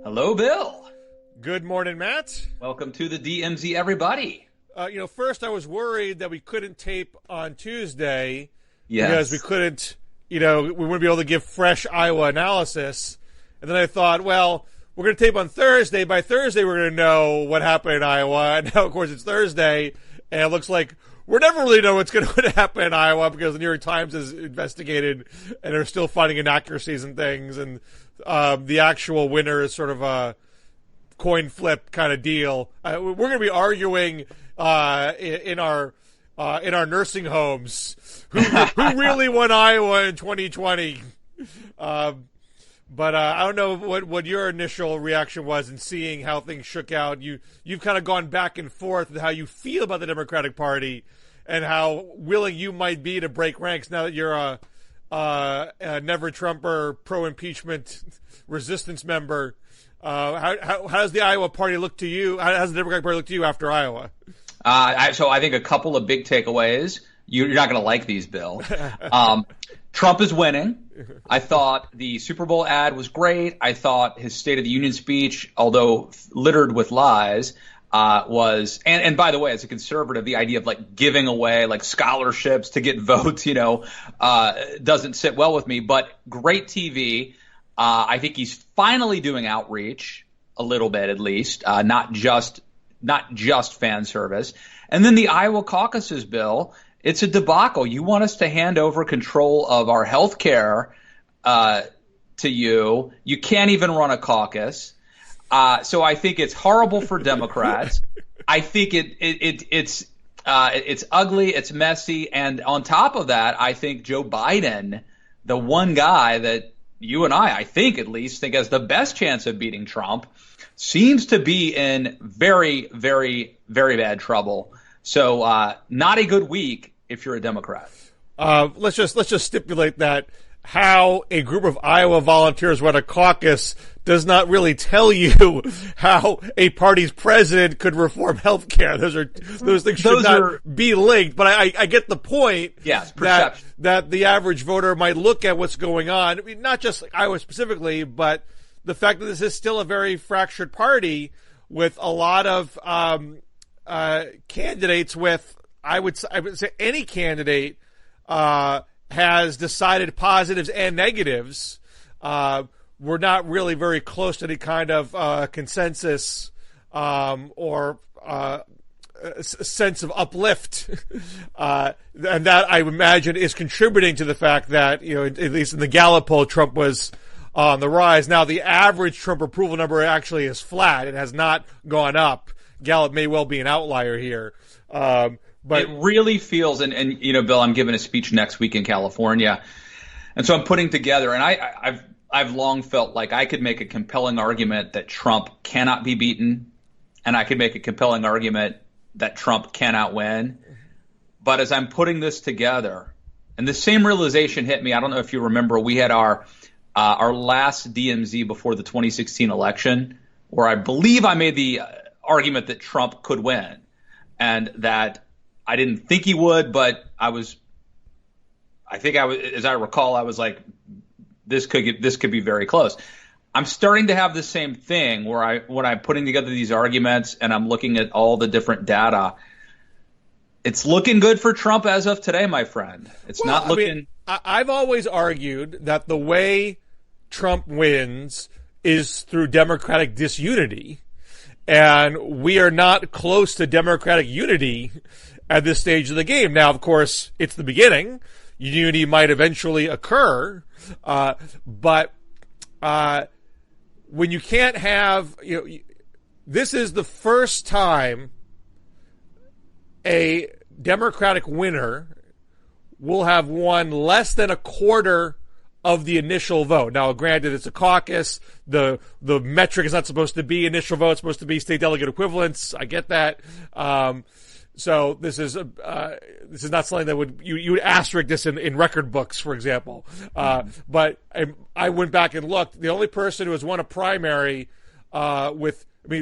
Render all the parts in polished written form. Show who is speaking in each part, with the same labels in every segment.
Speaker 1: Hello, Bill.
Speaker 2: Good morning, Matt.
Speaker 1: Welcome to the DMZ, everybody.
Speaker 2: First I was worried that we couldn't tape on Tuesday
Speaker 1: Yes.
Speaker 2: because we couldn't, we wouldn't be able to give fresh Iowa analysis. And then I thought, well, we're going to tape on Thursday. By Thursday, we're going to know what happened in Iowa. And now, of course, it's Thursday, and it looks like we're never really know what's going to happen in Iowa because the New York Times has investigated and are still finding inaccuracies and things. And the actual winner is sort of a coin flip kind of deal. We're going to be arguing in our nursing homes who really won Iowa in 2020. But I don't know what your initial reaction was in seeing how things shook out. You've kind of gone back and forth with how you feel about the Democratic Party and how willing you might be to break ranks now that you're a never Trumper, pro impeachment resistance member. How does the Iowa Party look to you? How does the Democratic Party look to you after Iowa?
Speaker 1: So I think a couple of big takeaways. You're not going to like these, Bill. Trump is winning. I thought the Super Bowl ad was great. I thought his State of the Union speech, although littered with lies, was and by the way, as a conservative, the idea of like giving away like scholarships to get votes, doesn't sit well with me. But great TV. I think he's finally doing outreach a little bit, at least, not just fan service. And then the Iowa caucuses, Bill. It's a debacle. You want us to hand over control of our health care to you. You can't even run a caucus. So I think it's horrible for Democrats. I think it's ugly, it's messy, and on top of that, I think Joe Biden, the one guy that you and I think at least think has the best chance of beating Trump, seems to be in very, very, very bad trouble. So not a good week if you're a Democrat.
Speaker 2: Let's just stipulate that how a group of Iowa volunteers run a caucus does not really tell you how a party's president could reform health care. Those things should not be linked. But I get the point.
Speaker 1: Yes,
Speaker 2: that the average voter might look at what's going on. I mean, not just Iowa specifically, but the fact that this is still a very fractured party with a lot of candidates with, I would say any candidate has decided positives and negatives. We're not really very close to any kind of consensus or sense of uplift. And that, I imagine, is contributing to the fact that, at least in the Gallup poll, Trump was on the rise. Now, the average Trump approval number actually is flat. It has not gone up. Gallup may well be an outlier here. But
Speaker 1: it really feels, and Bill, I'm giving a speech next week in California, and so I'm putting together, and I've long felt like I could make a compelling argument that Trump cannot be beaten, and I could make a compelling argument that Trump cannot win. But as I'm putting this together, and the same realization hit me. I don't know if you remember, we had our last DMZ before the 2016 election, where I believe I made the argument that Trump could win, and that I didn't think he would, but as I recall, I was like, this could be very close. I'm starting to have the same thing where when I'm putting together these arguments and I'm looking at all the different data, it's looking good for Trump as of today, my friend. It's not looking.
Speaker 2: I've always argued that the way Trump wins is through Democratic disunity, and we are not close to Democratic unity at this stage of the game. Now, of course, it's the beginning. Unity might eventually occur, but when you can't have, this is the first time a Democratic winner will have won less than a quarter of the initial vote. Now, granted, it's a caucus. The metric is not supposed to be initial vote. It's supposed to be state delegate equivalents. I get that. So this is not something that you would asterisk this in record books, for example. But I went back and looked. The only person who has won a primary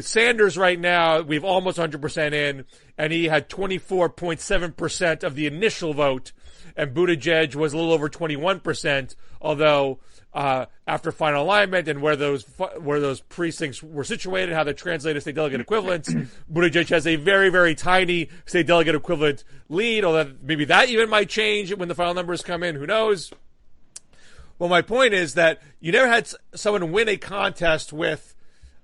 Speaker 2: Sanders right now, we've almost 100% in, and he had 24.7% of the initial vote. and Buttigieg was a little over 21%, although after final alignment and where those precincts were situated, how they're translated state delegate equivalents, Buttigieg has a very, very tiny state delegate equivalent lead, although maybe that even might change when the final numbers come in. Who knows? Well, my point is that you never had someone win a contest with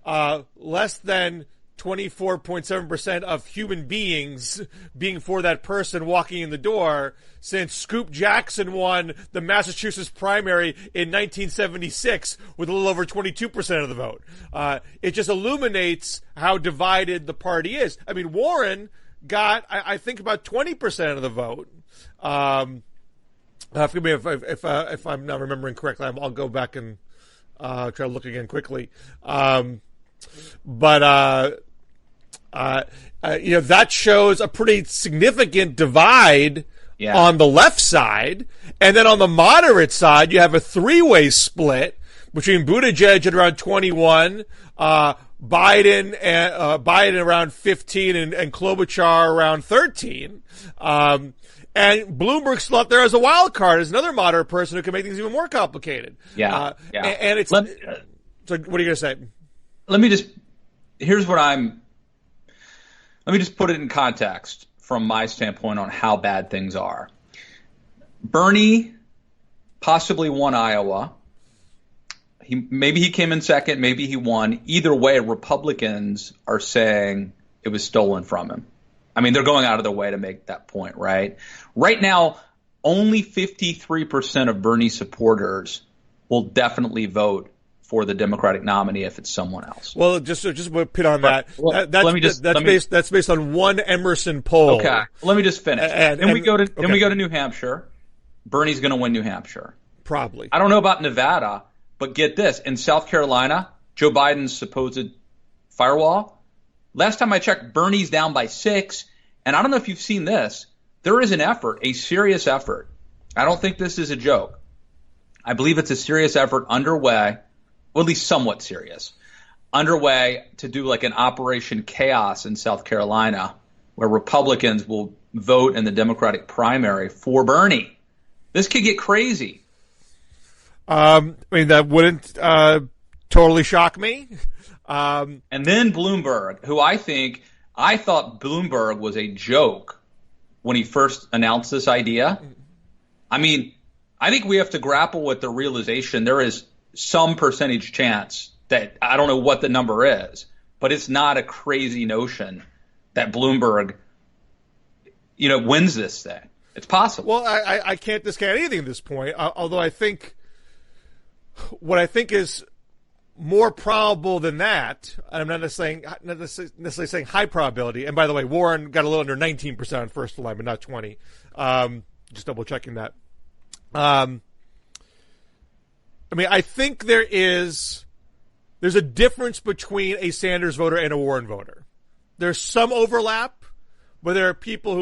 Speaker 2: less than 24.7% of human beings being for that person walking in the door since Scoop Jackson won the Massachusetts primary in 1976 with a little over 22% of the vote. It just illuminates how divided the party is. I mean, Warren got, I think, about 20% of the vote. Forgive me if I'm not remembering correctly. I'll go back and try to look again quickly. But that shows a pretty significant divide on the left side. And then on the moderate side, you have a three-way split between Buttigieg at around 21, Biden around 15, and Klobuchar around 13. And Bloomberg's still up there as a wild card, as another moderate person who can make things even more complicated. And it's so what are you going to say?
Speaker 1: Let me just put it in context from my standpoint on how bad things are. Bernie possibly won Iowa. Maybe he came in second, maybe he won. Either way, Republicans are saying it was stolen from him. I mean, they're going out of their way to make that point, right? Right now, only 53% of Bernie supporters will definitely vote for the Democratic nominee if it's someone else.
Speaker 2: Well, just put on that. That's based on one Emerson poll.
Speaker 1: Okay, let me just finish. Then we go to New Hampshire. Bernie's going to win New Hampshire.
Speaker 2: Probably.
Speaker 1: I don't know about Nevada, but get this: in South Carolina, Joe Biden's supposed firewall. Last time I checked, Bernie's down by 6. And I don't know if you've seen this. There is an effort, a serious effort. I don't think this is a joke. I believe it's a serious effort underway, well, at least somewhat serious, underway to do like an Operation Chaos in South Carolina, where Republicans will vote in the Democratic primary for Bernie. This could get crazy.
Speaker 2: I mean, that wouldn't totally shock me.
Speaker 1: And then Bloomberg, who I thought Bloomberg was a joke when he first announced this idea. I mean, I think we have to grapple with the realization there is some percentage chance that, I don't know what the number is, but it's not a crazy notion that Bloomberg, wins this thing. It's possible.
Speaker 2: Well, I can't discount anything at this point, although I think what I think is more probable than that, and I'm not necessarily saying high probability. And by the way, Warren got a little under 19% on first alignment, not 20. Just double checking that. I mean, I think there's a difference between a Sanders voter and a Warren voter. There's some overlap, but there are people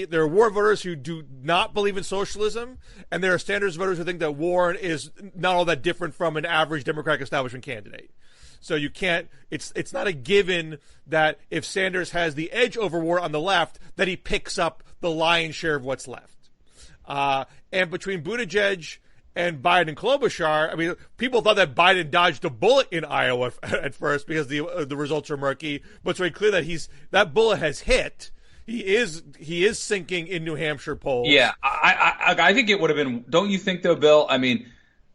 Speaker 2: there are Warren voters who do not believe in socialism, and there are Sanders voters who think that Warren is not all that different from an average Democratic establishment candidate. So you can't, it's not a given that if Sanders has the edge over Warren on the left, that he picks up the lion's share of what's left. And between Buttigieg and Biden Klobuchar, I mean, people thought that Biden dodged a bullet in Iowa at first because the results are murky, but it's very clear that that bullet has hit. He is sinking in New Hampshire polls.
Speaker 1: Yeah, I think it would have been. Don't you think though, Bill? I mean,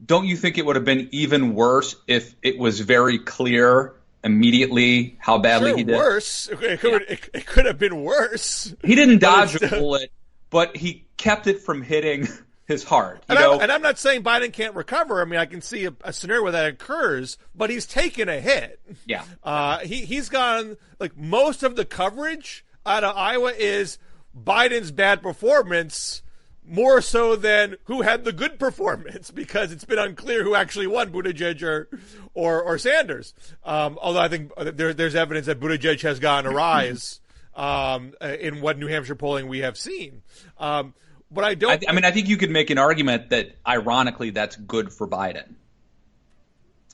Speaker 1: don't you think it would have been even worse if it was very clear immediately how badly he did?
Speaker 2: Worse. It could have been worse.
Speaker 1: He didn't dodge a bullet, but he kept it from hitting his heart.
Speaker 2: And I'm not saying Biden can't recover. I mean, I can see a scenario where that occurs, but he's taken a hit.
Speaker 1: Yeah.
Speaker 2: He's gone, like, most of the coverage out of Iowa is Biden's bad performance, more so than who had the good performance, because it's been unclear who actually won, Buttigieg or Sanders. Although I think there's evidence that Buttigieg has gotten a rise in what New Hampshire polling we have seen. But I don't.
Speaker 1: I think you could make an argument that, ironically, that's good for Biden.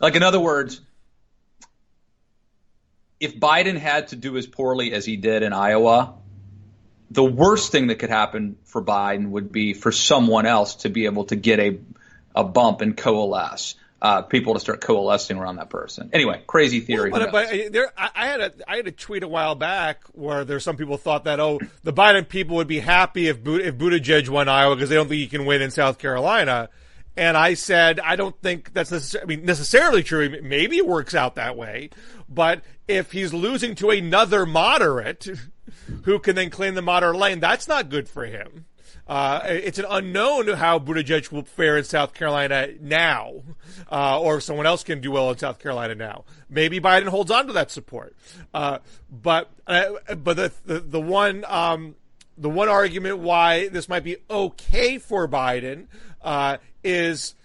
Speaker 1: Like, in other words, if Biden had to do as poorly as he did in Iowa, the worst thing that could happen for Biden would be for someone else to be able to get a bump and coalesce. People to start coalescing around that person. Anyway, crazy theory.
Speaker 2: Well, but I had a tweet a while back where there's some people thought that the Biden people would be happy if Buttigieg won Iowa because they don't think he can win in South Carolina, and I said I don't think that's necessarily true. Maybe it works out that way, but if he's losing to another moderate who can then claim the moderate lane, that's not good for him. It's an unknown how Buttigieg will fare in South Carolina now, or if someone else can do well in South Carolina now. Maybe Biden holds on to that support. But the one argument why this might be okay for Biden is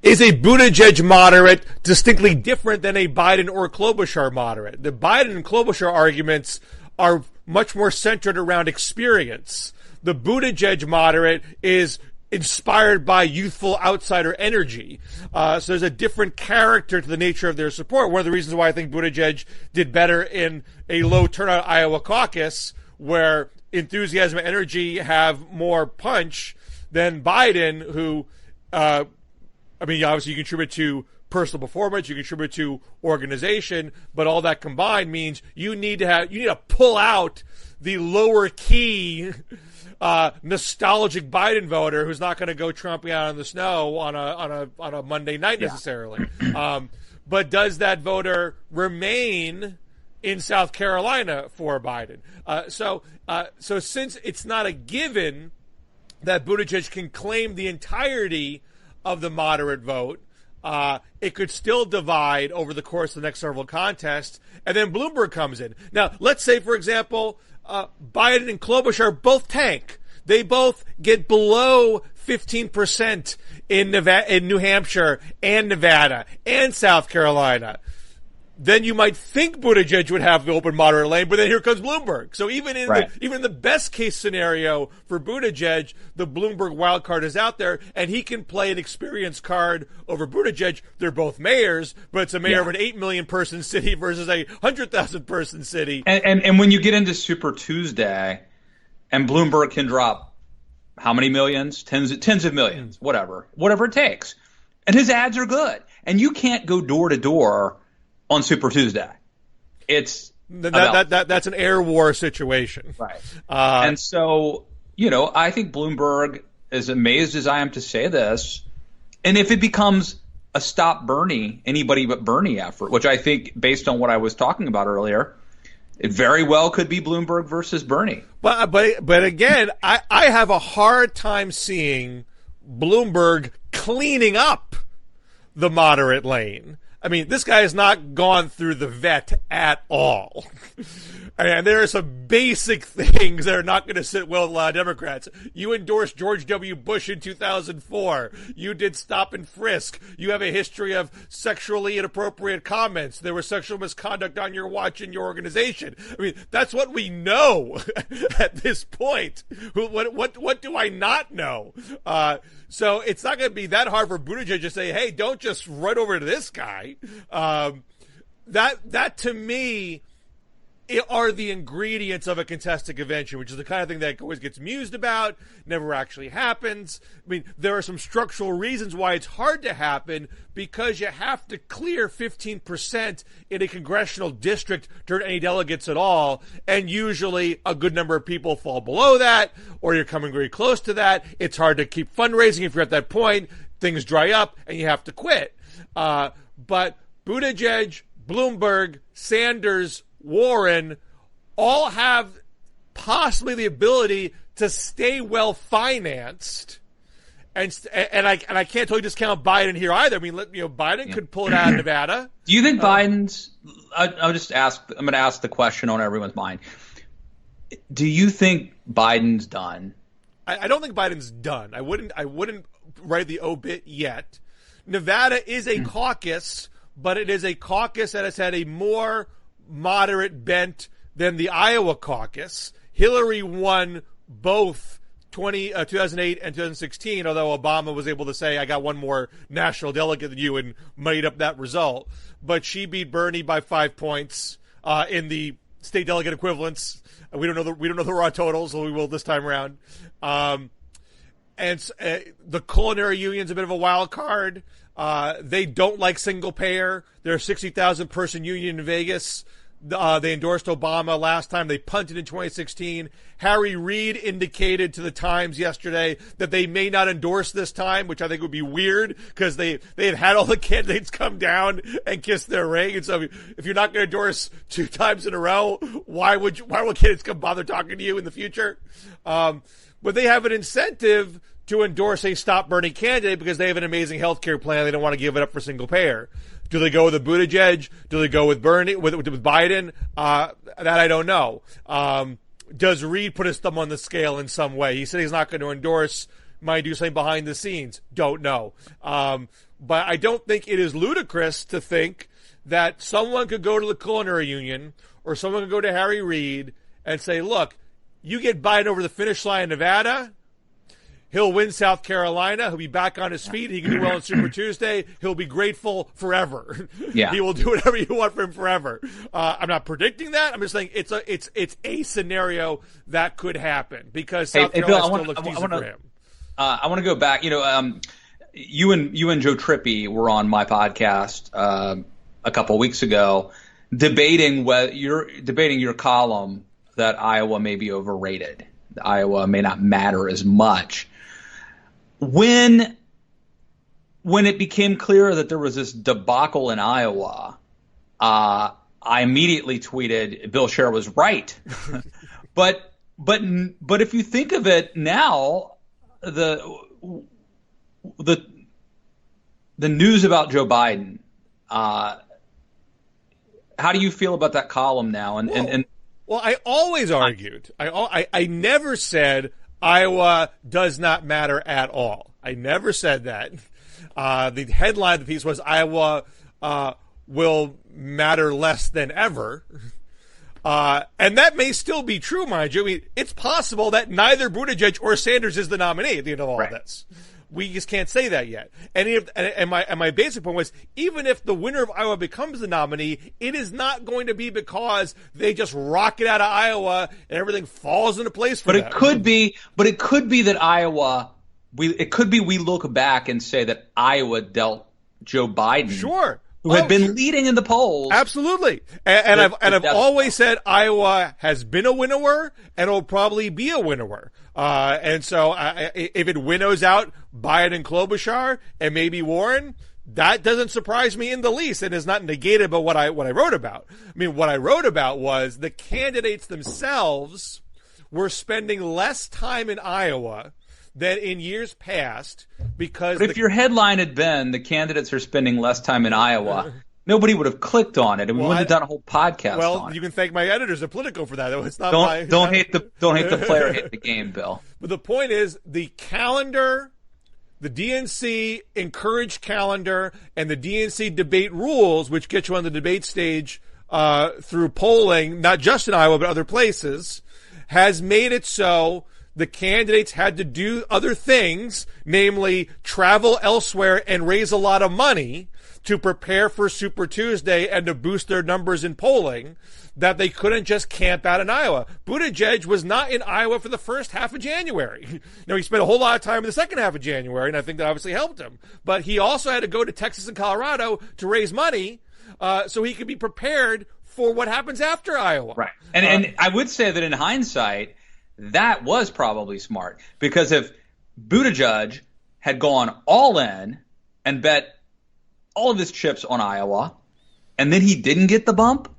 Speaker 2: a Buttigieg moderate distinctly different than a Biden or Klobuchar moderate. The Biden and Klobuchar arguments are much more centered around experience. The Buttigieg moderate is inspired by youthful outsider energy. So there's a different character to the nature of their support. One of the reasons why I think Buttigieg did better in a low turnout Iowa caucus where enthusiasm and energy have more punch than Biden, who, obviously you contribute to personal performance, you contribute to organization, but all that combined means you need to pull out the lower key nostalgic Biden voter who's not going to go trumping out in the snow on a Monday night necessarily. But does that voter remain in South Carolina for Biden? So since it's not a given that Buttigieg can claim the entirety of the moderate vote, it could still divide over the course of the next several contests, and then Bloomberg comes in. Now, let's say, for example, Biden and Klobuchar both tank. They both get below 15% in New Hampshire and Nevada and South Carolina. Then you might think Buttigieg would have the open moderate lane, but then here comes Bloomberg. So even in the best case scenario for Buttigieg, the Bloomberg wild card is out there, and he can play an experience card over Buttigieg. They're both mayors, but it's a mayor of an 8 million person city versus a 100,000 person city.
Speaker 1: And when you get into Super Tuesday, and Bloomberg can drop how many millions, tens of millions, whatever it takes, and his ads are good, and you can't go door to door on Super Tuesday. It's
Speaker 2: that's an air war situation.
Speaker 1: Right. And so, I think Bloomberg, as amazed as I am to say this, and if it becomes a stop Bernie, anybody but Bernie effort, which I think based on what I was talking about earlier, it very well could be Bloomberg versus Bernie.
Speaker 2: But again, I have a hard time seeing Bloomberg cleaning up the moderate lane. I mean, this guy has not gone through the vet at all. And there are some basic things that are not going to sit well with a lot of Democrats. You endorsed George W. Bush in 2004. You did stop and frisk. You have a history of sexually inappropriate comments. There was sexual misconduct on your watch in your organization. I mean, that's what we know at this point. What do I not know? So it's not going to be that hard for Buttigieg to say, hey, don't just run over to this guy. That to me are the ingredients of a contested convention, which is the kind of thing that always gets mused about, never actually happens. I mean, there are some structural reasons why it's hard to happen, because you have to clear 15% in a congressional district to earn any delegates at all, and usually a good number of people fall below that, or you're coming very close to that. It's hard to keep fundraising if you're at that point. Things dry up, and you have to quit. But Buttigieg, Bloomberg, Sanders, Warren all have possibly the ability to stay well financed, and I can't totally discount Biden here either. I mean, Biden could pull it out of Nevada.
Speaker 1: Do you think Biden's? I'm going to ask the question on everyone's mind. Do you think Biden's done?
Speaker 2: I don't think Biden's done. I wouldn't write the obit yet. Nevada is a caucus, but it is a caucus that has had a more moderate bent than the Iowa caucus. Hillary won both 2008 and 2016, although Obama was able to say, I got one more national delegate than you, and muddied up that result. But she beat Bernie by 5 points in the state delegate equivalents. We don't know the raw totals, so we will this time around. And the culinary union's a bit of a wild card. They don't like single payer. They're a 60,000 person union in Vegas. They endorsed Obama last time. They punted in 2016. Harry Reid indicated to the Times yesterday that they may not endorse this time, which I think would be weird because they had all the candidates come down and kiss their ring. And so if you're not going to endorse 2 times in a row, why will candidates come bother talking to you in the future? But they have an incentive to endorse a Stop Bernie candidate because they have an amazing health care plan. They don't want to give it up for single payer. Do they go with a Buttigieg? Do they go with Bernie, with Biden? That I don't know. Does Reid put his thumb on the scale in some way? He said he's not going to endorse. Might do something behind the scenes. Don't know. But I don't think it is ludicrous to think that someone could go to the culinary union or someone could go to Harry Reid and say, look, you get Biden over the finish line in Nevada, he'll win South Carolina. He'll be back on his feet. He can do well on Super Tuesday. He'll be grateful forever.
Speaker 1: Yeah.
Speaker 2: He will do whatever you want for him forever. I'm not predicting that. I'm just saying it's a scenario that could happen because South Carolina still looks decent for him.
Speaker 1: I want to go back. You and Joe Trippi were on my podcast a couple of weeks ago debating your column that Iowa may be overrated. Iowa may not matter as much. When it became clear that there was this debacle in Iowa, I immediately tweeted Bill Scher was right. but if you think of it now, the news about Joe Biden, how do you feel about that column now?
Speaker 2: Well, I always argued. I never said Iowa does not matter at all. I never said that. The headline of the piece was Iowa will matter less than ever. And that may still be true, mind you. I mean, it's possible that neither Buttigieg or Sanders is the nominee at the end of all of this. We just can't say that yet. And my basic point was, even if the winner of Iowa becomes the nominee, it is not going to be because they just rock it out of Iowa and everything falls into place for them.
Speaker 1: It could be that Iowa. It could be we look back and say that Iowa dealt Joe Biden, who had been leading in the polls.
Speaker 2: Absolutely. And I've always said Iowa has been a winnower and will probably be a winnower. And so if it winnows out Biden and Klobuchar and maybe Warren, that doesn't surprise me in the least and is not negated by what I wrote about. I mean, what I wrote about was the candidates themselves were spending less time in Iowa than in years past because.
Speaker 1: But if your headline had been the candidates are spending less time in Iowa, nobody would have clicked on it, and we wouldn't have done a whole podcast.
Speaker 2: Well, you can thank my editors at Politico for that. It's not
Speaker 1: don't hate the player, hate the game, Bill.
Speaker 2: But the point is, the calendar, the DNC encouraged calendar, and the DNC debate rules, which get you on the debate stage through polling, not just in Iowa but other places, has made it so the candidates had to do other things, namely travel elsewhere and raise a lot of money to prepare for Super Tuesday and to boost their numbers in polling, that they couldn't just camp out in Iowa. Buttigieg was not in Iowa for the first half of January. Now, he spent a whole lot of time in the second half of January, and I think that obviously helped him. But he also had to go to Texas and Colorado to raise money so he could be prepared for what happens after Iowa.
Speaker 1: Right. And I would say that in hindsight, that was probably smart, because if Buttigieg had gone all in and bet all of his chips on Iowa, and then he didn't get the bump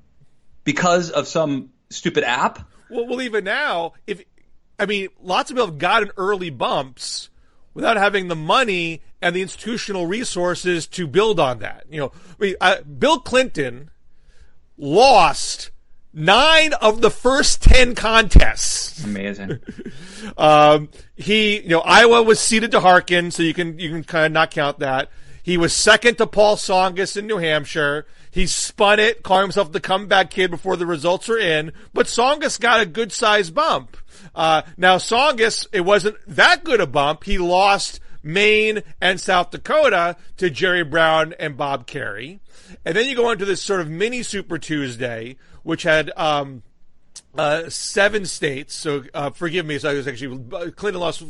Speaker 1: because of some stupid app.
Speaker 2: Well, even now, lots of people have gotten early bumps without having the money and the institutional resources to build on that. Bill Clinton lost 9 of the first 10 contests.
Speaker 1: Amazing.
Speaker 2: Iowa was ceded to Harkin, so you can kind of not count that. He was second to Paul Tsongas in New Hampshire. He spun it, calling himself the comeback kid before the results were in. But Tsongas got a good-sized bump. Now, Tsongas, it wasn't that good a bump. He lost Maine and South Dakota to Jerry Brown and Bob Kerrey. And then you go into this sort of mini Super Tuesday, which had 7 states. So forgive me. So I was actually Clinton lost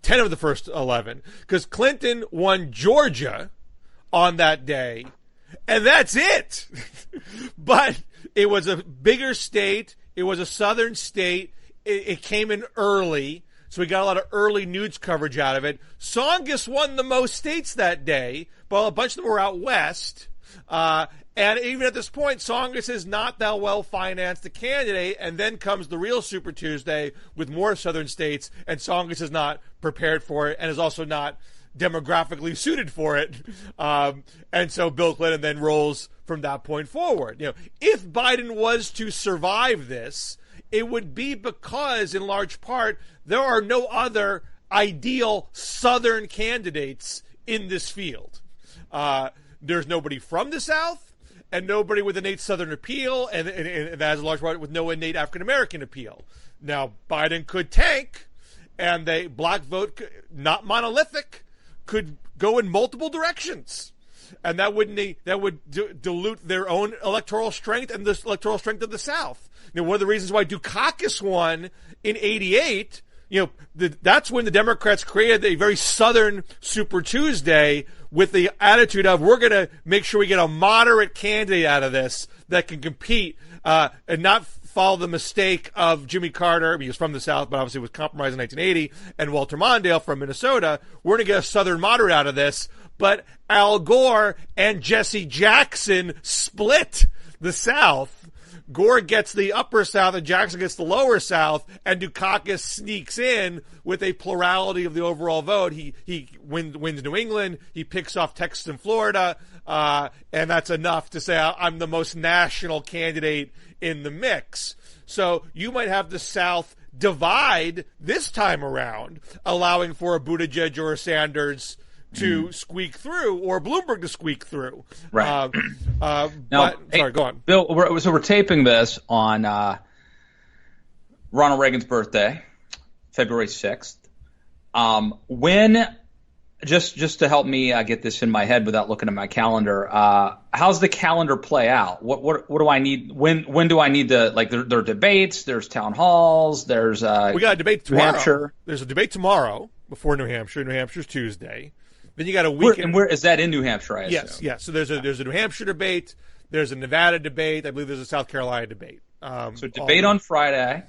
Speaker 2: 10 of the first 11 because Clinton won Georgia on that day, and that's it. But it was a bigger state. It was a southern state. It came in early, so we got a lot of early news coverage out of it. Tsongas won the most states that day, but a bunch of them were out west. And even at this point, Tsongas is not that well-financed a candidate, and then comes the real Super Tuesday with more southern states, and Tsongas is not prepared for it and is also not demographically suited for it. And so Bill Clinton then rolls from that point forward. If Biden was to survive this, it would be because, in large part, there are no other ideal Southern candidates in this field. There's nobody from the South and nobody with innate Southern appeal, and that has a large part with no innate African-American appeal. Now, Biden could tank, and the black vote, not monolithic, could go in multiple directions. And that would dilute their own electoral strength and the electoral strength of the South. One of the reasons why Dukakis won in '88, that's when the Democrats created a very Southern Super Tuesday with the attitude of, we're going to make sure we get a moderate candidate out of this that can compete and not follow the mistake of Jimmy Carter. He was from the South, but obviously was compromised in 1980, and Walter Mondale from Minnesota. We're going to get a Southern moderate out of this. But Al Gore and Jesse Jackson split the South. Gore gets the upper South and Jackson gets the lower South, and Dukakis sneaks in with a plurality of the overall vote. He wins New England, he picks off Texas and Florida, and that's enough to say I'm the most national candidate in the mix. So you might have the South divide this time around, allowing for a Buttigieg or a Sanders to squeak through, or Bloomberg to squeak through.
Speaker 1: Right.
Speaker 2: Now, sorry, go on.
Speaker 1: Bill, we're taping this on Ronald Reagan's birthday, February 6th. Just to help me get this in my head without looking at my calendar, how's the calendar play out? What do I need? When do I need to, there are debates, there's town halls, there's
Speaker 2: we got a debate tomorrow.
Speaker 1: New Hampshire.
Speaker 2: There's a debate tomorrow before New Hampshire. New Hampshire's Tuesday. Then you got a weekend.
Speaker 1: Where is that, in New Hampshire? I assume.
Speaker 2: Yes. So there's a New Hampshire debate. There's a Nevada debate. I believe there's a South Carolina debate.
Speaker 1: So debate on Friday.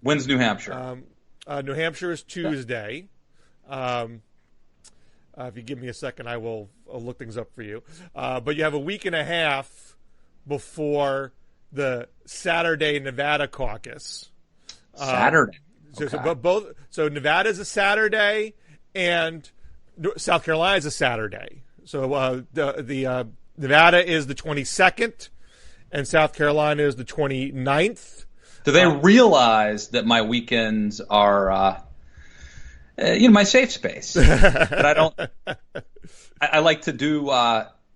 Speaker 1: When's New Hampshire?
Speaker 2: New Hampshire is Tuesday. If you give me a second, I'll look things up for you. But you have a week and a half before the Saturday Nevada caucus.
Speaker 1: Saturday.
Speaker 2: Okay. So Nevada is a Saturday, and South Carolina is a Saturday. So the Nevada is the 22nd, and South Carolina is the 29th.
Speaker 1: Do they realize that my weekends are, my safe space? But I don't. I like to do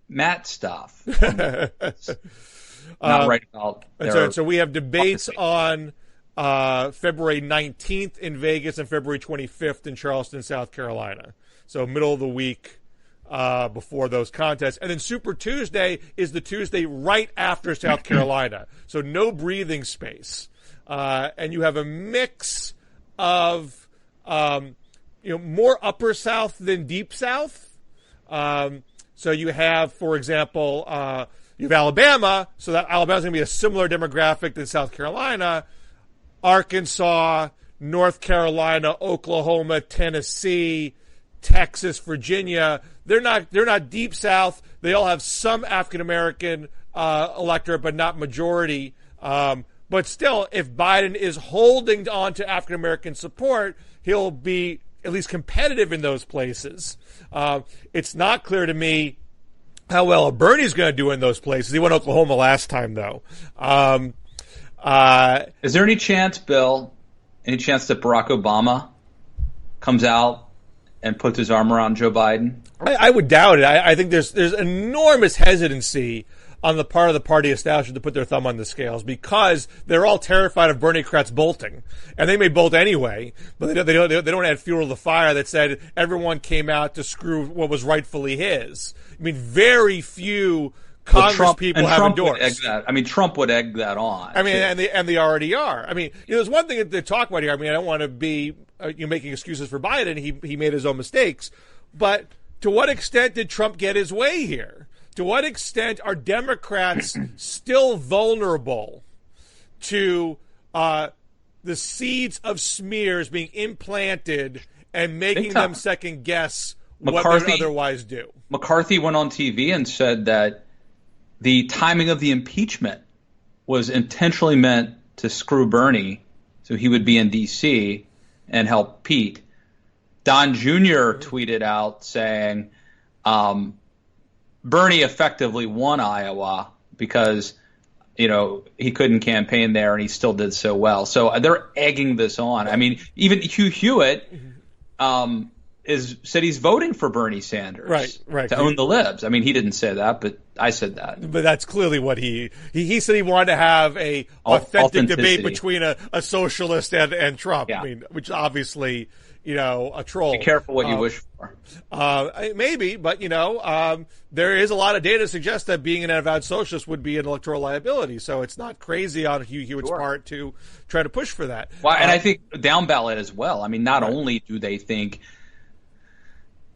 Speaker 1: Matt stuff. Not right about.
Speaker 2: So we have debates on February 19th in Vegas and February 25th in Charleston, South Carolina. So middle of the week before those contests. And then Super Tuesday is the Tuesday right after South Carolina. So no breathing space. And you have a mix of more upper South than deep South. So you have, for example, you have Alabama. So that Alabama's going to be a similar demographic than South Carolina. Arkansas, North Carolina, Oklahoma, Tennessee, Texas, Virginia. They're not deep South. They all have some African American electorate, but not majority. But still, if Biden is holding on to African American support, he'll be at least competitive in those places. It's not clear to me how well Bernie's going to do in those places. He won Oklahoma last time, though.
Speaker 1: Is there any chance, Bill, that Barack Obama comes out and puts his arm around Joe Biden?
Speaker 2: I would doubt it. I think there's enormous hesitancy on the part of the party establishment to put their thumb on the scales because they're all terrified of Bernie-crats bolting, and they may bolt anyway, but they don't add fuel to the fire that said everyone came out to screw what was rightfully his. I mean, very few Congress people have endorsed.
Speaker 1: Would egg that. I mean, Trump would egg that on.
Speaker 2: I mean, and they already are. I mean, there's one thing to talk about here. I mean, I don't want to be making excuses for Biden. He made his own mistakes, but to what extent did Trump get his way here? To what extent are Democrats still vulnerable to the seeds of smears being implanted and making them second guess what they otherwise do?
Speaker 1: McCarthy went on TV and said that the timing of the impeachment was intentionally meant to screw Bernie so he would be in D.C. and help Pete. Don Jr. tweeted out saying Bernie effectively won Iowa because, he couldn't campaign there and he still did so well. So they're egging this on. I mean, even Hugh Hewitt said he's voting for Bernie Sanders to own the libs. I mean, he didn't say that, but I said that.
Speaker 2: But that's clearly what he said. He wanted to have a authentic debate between a socialist and Trump. Yeah. I mean, which obviously, a troll.
Speaker 1: Be careful what you wish for.
Speaker 2: Maybe, but there is a lot of data to suggest that being an avowed socialist would be an electoral liability. So it's not crazy on Hugh Hewitt's part to try to push for that.
Speaker 1: Well, and I think down ballot as well. I mean, not only do they think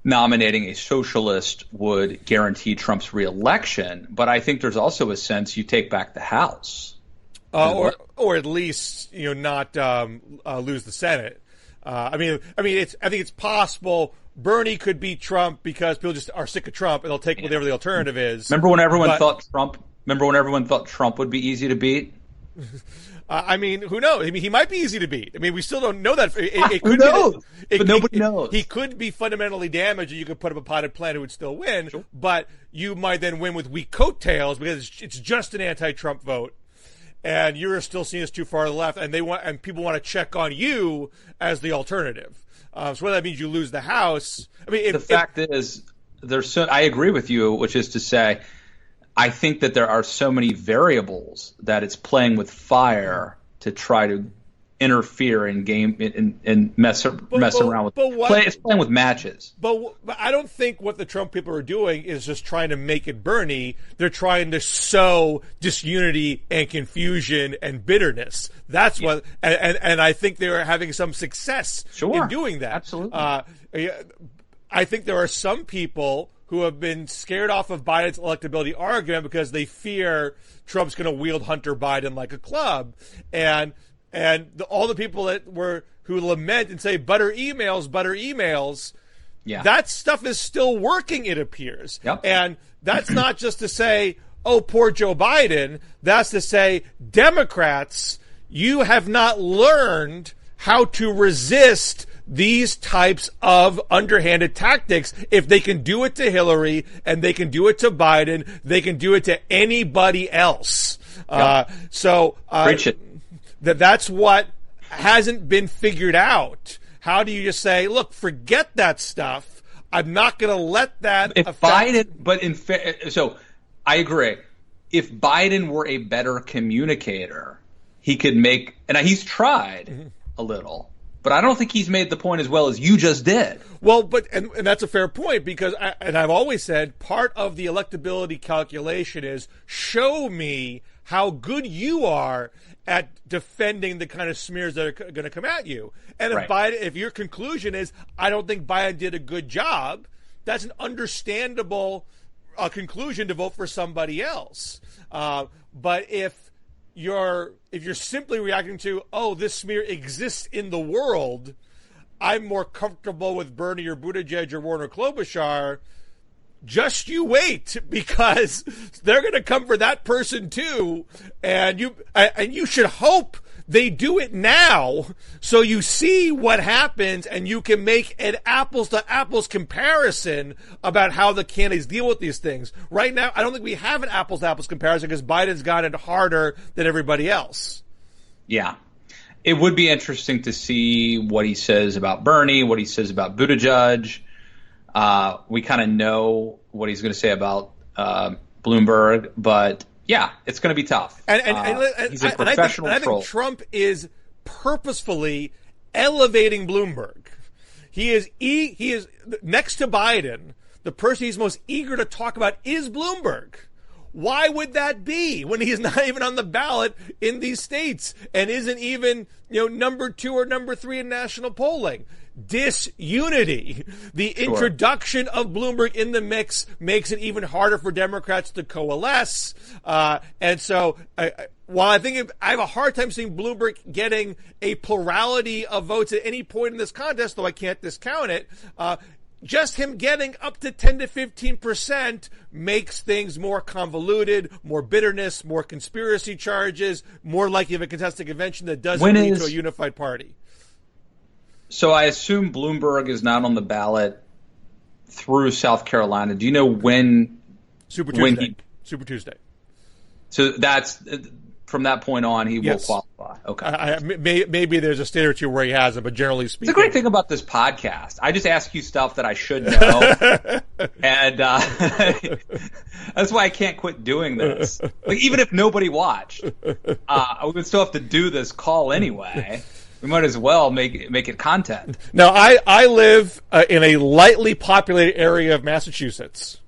Speaker 1: nominating a socialist would guarantee Trump's reelection, but I think there's also a sense you take back the House,
Speaker 2: or at least not lose the Senate. I think it's possible Bernie could beat Trump because people just are sick of Trump and they'll take whatever the alternative is.
Speaker 1: Remember when everyone thought Trump would be easy to beat?
Speaker 2: I mean, who knows? I mean, he might be easy to beat. I mean, we still don't know that.
Speaker 1: Who knows? But nobody knows.
Speaker 2: He could be fundamentally damaged, and you could put up a potted plant who would still win. Sure. But you might then win with weak coattails because it's just an anti-Trump vote, and you're still seen as too far to the left, and people want to check on you as the alternative. So whether that means you lose the House, I mean,
Speaker 1: fact is, I agree with you, which is to say, I think that there are so many variables that it's playing with fire to try to interfere in game and mess around with. It's playing with matches.
Speaker 2: But I don't think what the Trump people are doing is just trying to make it Bernie. They're trying to sow disunity and confusion and bitterness. That's what, and I think they're having some success in doing that.
Speaker 1: Absolutely.
Speaker 2: I think there are some people who have been scared off of Biden's electability argument because they fear Trump's going to wield Hunter Biden like a club, and all the people who lament and say butter emails,
Speaker 1: yeah,
Speaker 2: that stuff is still working, it appears.
Speaker 1: Yep.
Speaker 2: And that's not just to say, oh, poor Joe Biden. That's to say, Democrats, you have not learned how to resist these types of underhanded tactics. If they can do it to Hillary and they can do it to Biden, they can do it to anybody else.
Speaker 1: Preach it.
Speaker 2: That's what hasn't been figured out. How do you just say, look, forget that stuff. I'm not going to let that affect.
Speaker 1: So I agree. If Biden were a better communicator, he could make, and he's tried a little, but I don't think he's made the point as well as you just did.
Speaker 2: Well, and that's a fair point because, I've always said, part of the electability calculation is show me how good you are at defending the kind of smears that are going to come at you. And if your conclusion is, I don't think Biden did a good job, that's an understandable conclusion to vote for somebody else. But if you're simply reacting to, oh, this smear exists in the world, I'm more comfortable with Bernie or Buttigieg or Warren or Klobuchar, just you wait, because they're going to come for that person too, and you should hope they do it now so you see what happens and you can make an apples to apples comparison about how the candidates deal with these things. Right now, I don't think we have an apples to apples comparison because Biden's got it harder than everybody else.
Speaker 1: Yeah. It would be interesting to see what he says about Bernie, what he says about Buttigieg. We kind of know what he's going to say about Bloomberg, but yeah, it's going to be tough. He's a professional troll.
Speaker 2: I think Trump is purposefully elevating Bloomberg. He is next to Biden. The person he's most eager to talk about is Bloomberg. why would that be when he's not even on the ballot in these states and isn't even, number 2 or number 3 in national polling? Disunity. The introduction of Bloomberg in the mix makes it even harder for Democrats to coalesce. And so while I have a hard time seeing Bloomberg getting a plurality of votes at any point in this contest, though I can't discount it, just him getting up to 10 to 15% makes things more convoluted, more bitterness, more conspiracy charges, more likely of a contested convention that doesn't lead to a unified party.
Speaker 1: So I assume Bloomberg is not on the ballot through South Carolina. Do you know when?
Speaker 2: Super Tuesday. Super Tuesday.
Speaker 1: So that's from that point on, he will qualify. Okay.
Speaker 2: Maybe there's a state or two where he hasn't, but generally speaking,
Speaker 1: it's a great thing about this podcast. I just ask you stuff that I should know, and that's why I can't quit doing this. Like, even if nobody watched, I would still have to do this call anyway. We might as well make it content.
Speaker 2: Now, I live in a lightly populated area of Massachusetts,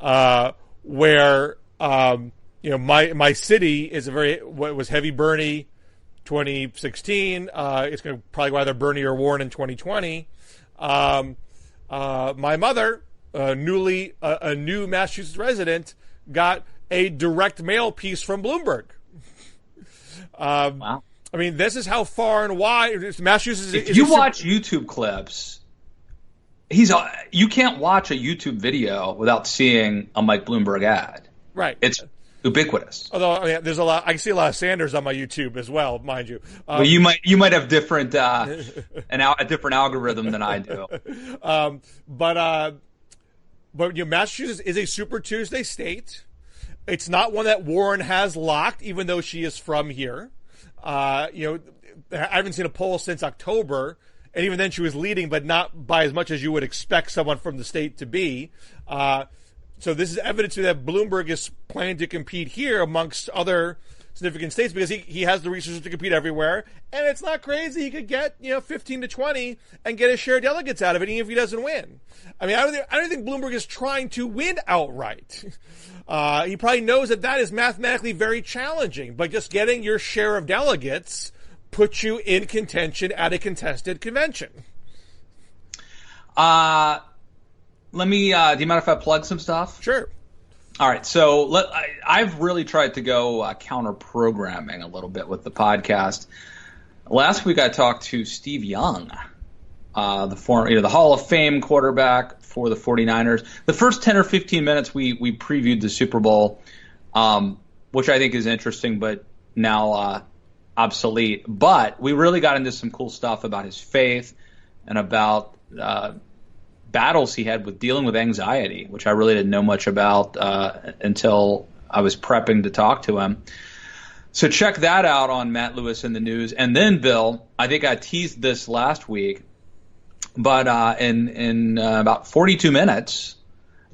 Speaker 2: where my city is was heavy Bernie 2016. It's going to probably go either Bernie or Warren in 2020. My mother, a new Massachusetts resident, got a direct mail piece from Bloomberg.
Speaker 1: Wow.
Speaker 2: I mean, this is how far and wide Massachusetts is.
Speaker 1: If you watch YouTube clips, you can't watch a YouTube video without seeing a Mike Bloomberg ad.
Speaker 2: Right.
Speaker 1: It's ubiquitous.
Speaker 2: Although there's a lot, I can see a lot of Sanders on my YouTube as well, mind you.
Speaker 1: Well, you might have different a different algorithm than I do.
Speaker 2: But Massachusetts is a Super Tuesday state. It's not one that Warren has locked, even though she is from here. I haven't seen a poll since October, and even then she was leading, but not by as much as you would expect someone from the state to be. So this is evidence that Bloomberg is planning to compete here amongst other significant states because he has the resources to compete everywhere, and it's not crazy. He could get 15 to 20 and get his share of delegates out of it, even if he doesn't win. I mean, I don't think Bloomberg is trying to win outright. He probably knows that is mathematically very challenging, but just getting your share of delegates puts you in contention at a contested convention.
Speaker 1: Do you mind if I plug some stuff?
Speaker 2: Sure.
Speaker 1: All right. So I've really tried to go counter-programming a little bit with the podcast. Last week I talked to Steve Young, the Hall of Fame quarterback for the 49ers. The first 10 or 15 minutes we previewed the Super Bowl, which I think is interesting, but now obsolete. But we really got into some cool stuff about his faith and about battles he had with dealing with anxiety, which I really didn't know much about until I was prepping to talk to him. So check that out on Matt Lewis in the News. And then, Bill, I think I teased this last week, but in about 42 minutes,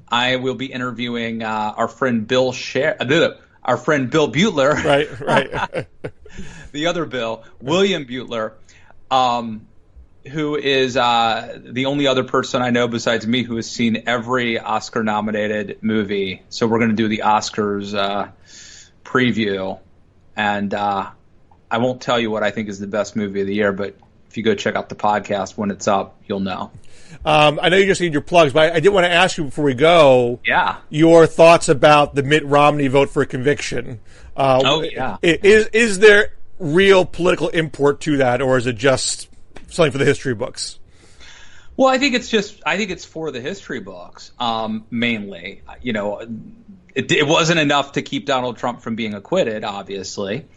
Speaker 1: I will be interviewing our friend Bill Scher, our friend Bill Butler.
Speaker 2: Right.
Speaker 1: The other Bill, William Butler, who is the only other person I know besides me who has seen every Oscar-nominated movie. So we're going to do the Oscars preview. And I won't tell you what I think is the best movie of the year, but if you go check out the podcast when it's up, you'll know.
Speaker 2: I know you just need your plugs, but I did want to ask you before we go
Speaker 1: your
Speaker 2: thoughts about the Mitt Romney vote for conviction. Is there real political import to that, or is it just something for the history books?
Speaker 1: Well, I think it's for the history books, mainly. It wasn't enough to keep Donald Trump from being acquitted, obviously.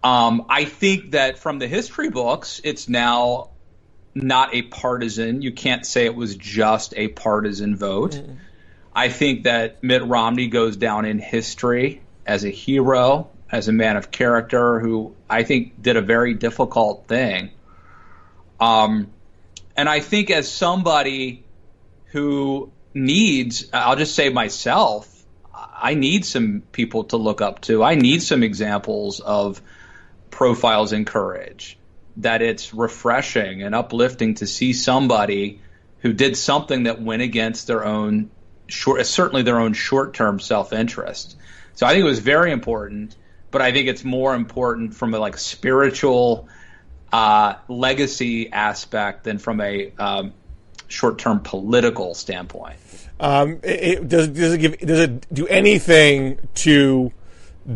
Speaker 1: I think that from the history books, it's now not a partisan. You can't say it was just a partisan vote. Mm-hmm. I think that Mitt Romney goes down in history as a hero, as a man of character who I think did a very difficult thing. And I think as somebody who needs, I'll just say myself, I need some people to look up to. I need some examples of profiles in courage, that it's refreshing and uplifting to see somebody who did something that went against their own certainly their own short-term self-interest. So I think it was very important, but I think it's more important from a like spiritual legacy aspect than from a short-term political standpoint.
Speaker 2: Does it do anything to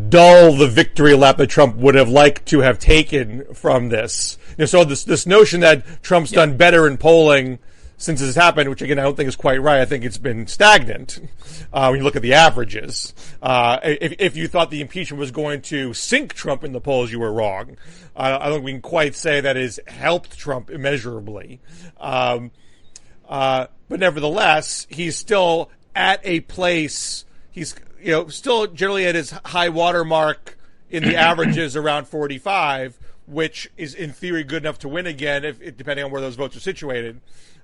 Speaker 2: dull the victory lap that Trump would have liked to have taken from this? So this notion that Trump's done better in polling since this happened, which again I don't think is quite right. I think it's been stagnant when you look at the averages. If you thought the impeachment was going to sink Trump in the polls, you were wrong. I don't think we can quite say that has helped Trump immeasurably. But nevertheless, he's still at a place. He's still generally at his high water mark in the averages around 45, which is in theory good enough to win again, depending on where those votes are situated.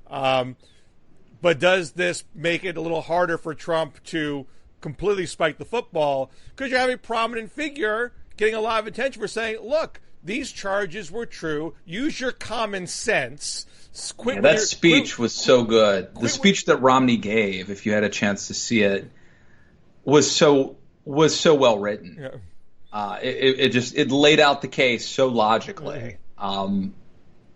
Speaker 2: But does this make it a little harder for Trump to completely spike the football? Because you have a prominent figure getting a lot of attention for saying, look, these charges were true. Use your common sense.
Speaker 1: That speech was so good. The speech that Romney gave, if you had a chance to see it, was so well written. Yeah. It laid out the case so logically. Mm-hmm.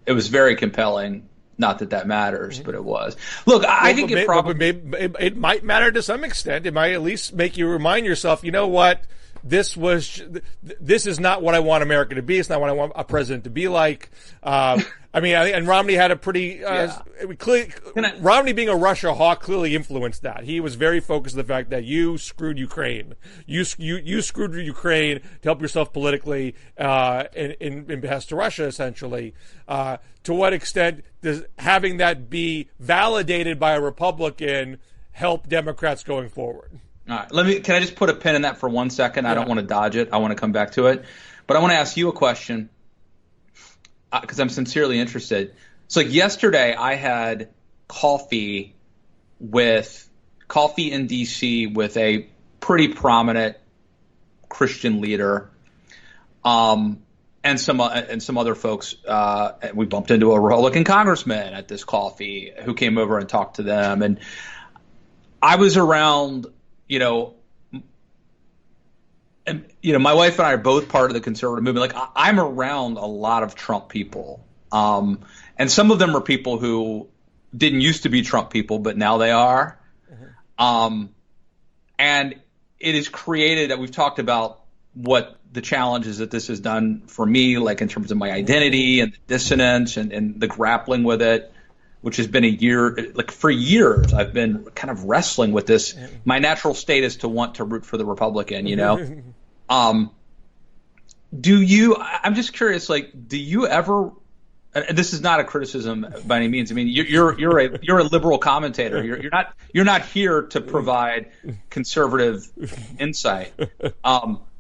Speaker 1: It was very compelling. Not that matters, but it was. Look, I think it probably
Speaker 2: it might matter to some extent. It might at least make you remind yourself, you know what? This is not what I want America to be. It's not what I want a president to be like. And Romney had a pretty Romney being a Russia hawk clearly influenced that. He was very focused on the fact that you screwed Ukraine. You screwed Ukraine to help yourself politically in behest to Russia, essentially. To what extent does having that be validated by a Republican help Democrats going forward?
Speaker 1: All right, can I just put a pin in that for 1 second? I don't want to dodge it. I want to come back to it. But I want to ask you a question because I'm sincerely interested. So yesterday I had coffee in D.C. with a pretty prominent Christian leader and some other folks. We bumped into a Republican congressman at this coffee who came over and talked to them. And I was around – my wife and I are both part of the conservative movement. Like I'm around a lot of Trump people, and some of them are people who didn't used to be Trump people, but now they are. Mm-hmm. And it has created that we've talked about what the challenges that this has done for me, like in terms of my identity and the dissonance and the grappling with it. Which has been a year, like for years, I've been kind of wrestling with this. My natural state is to want to root for the Republican, I'm just curious, like, do you ever, and this is not a criticism by any means. I mean, you're a liberal commentator. You're not here to provide conservative insight.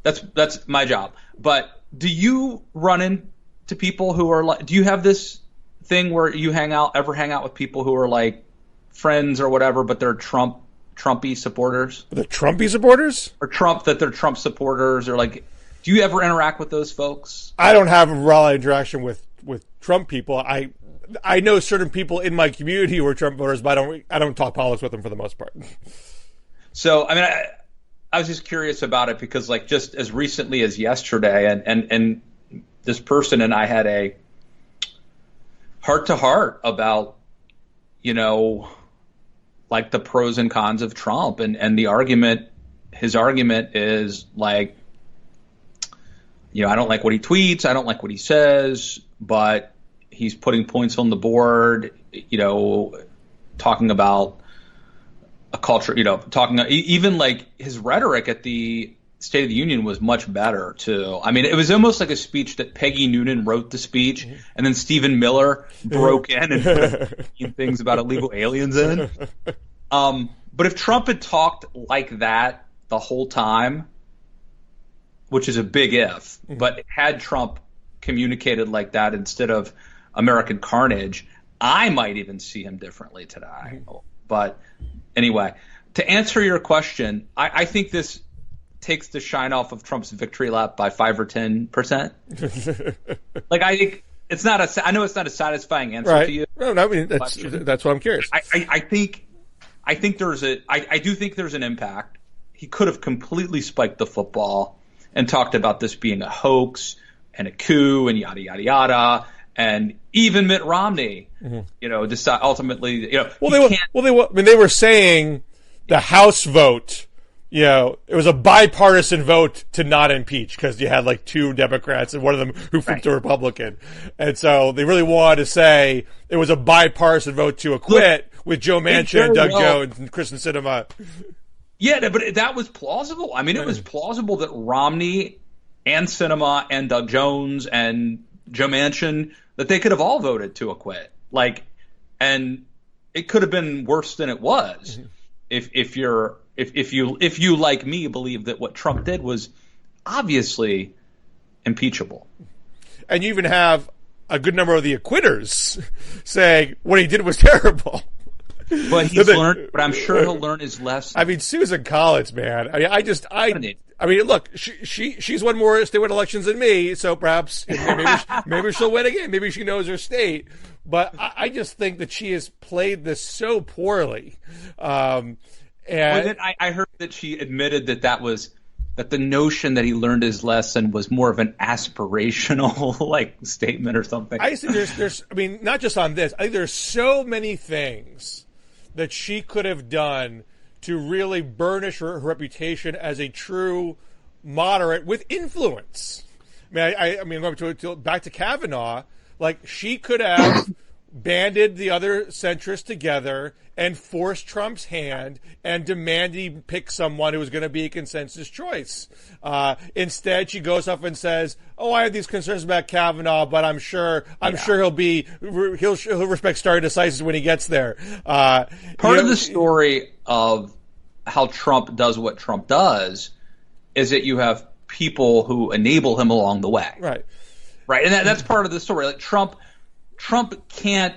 Speaker 1: That's my job. But do you run into people who are like, do you have this thing where you ever hang out with people who are like friends or whatever, but they're Trumpy supporters?
Speaker 2: The Trumpy supporters?
Speaker 1: Or they're Trump supporters, or like, do you ever interact with those folks?
Speaker 2: I don't have a raw interaction with Trump people. I know certain people in my community who are Trump voters, but I don't talk politics with them for the most part.
Speaker 1: So, I mean, I was just curious about it because, like, just as recently as yesterday, and this person and I had a heart-to-heart about, like the pros and cons of Trump. And his argument is like, I don't like what he tweets. I don't like what he says, but he's putting points on the board, talking about a culture, even like his rhetoric at the State of the Union was much better too. I mean, it was almost like a speech that Peggy Noonan wrote the speech, and then Stephen Miller broke in and put things about illegal aliens in. But if Trump had talked like that the whole time, which is a big if, but had Trump communicated like that instead of American carnage, I might even see him differently today. But anyway, to answer your question, I think this takes the shine off of Trump's victory lap by 5 or 10%. Like, I think it's not I know it's not a satisfying answer to you.
Speaker 2: No, I mean, that's why I'm curious.
Speaker 1: I I do think there's an impact. He could have completely spiked the football and talked about this being a hoax and a coup and yada, yada, yada. And even Mitt Romney, decide ultimately,
Speaker 2: they were saying the House vote, it was a bipartisan vote to not impeach because you had like 2 Democrats and one of them who flipped a Republican. And so they really wanted to say it was a bipartisan vote to acquit with Joe Manchin and Doug Jones and Kristen Sinema.
Speaker 1: Yeah, but that was plausible. I mean, it was plausible that Romney and Sinema and Doug Jones and Joe Manchin, that they could have all voted to acquit. And it could have been worse than it was if you like me believe that what Trump did was obviously impeachable.
Speaker 2: And you even have a good number of the acquitters saying what he did was terrible.
Speaker 1: But he's learned. But I'm sure he'll learn his lesson.
Speaker 2: I mean, Susan Collins, man. I mean, look, she's won more statewide elections than me, so perhaps maybe she'll win again. Maybe she knows her state. But I just think that she has played this so poorly. And
Speaker 1: I heard that she admitted that the notion that he learned his lesson was more of an aspirational statement or something.
Speaker 2: I think there's not just on this. I think there's so many things that she could have done to really burnish her reputation as a true moderate with influence. I mean, going back to Kavanaugh, she could have banded the other centrists together and forced Trump's hand and demanded he pick someone who was going to be a consensus choice. Instead, she goes up and says, "Oh, I have these concerns about Kavanaugh, but I'm sure he'll respect stare decisis when he gets there."
Speaker 1: Part of the story of how Trump does what Trump does is that you have people who enable him along the way.
Speaker 2: Right.
Speaker 1: And that's part of the story. Trump can't.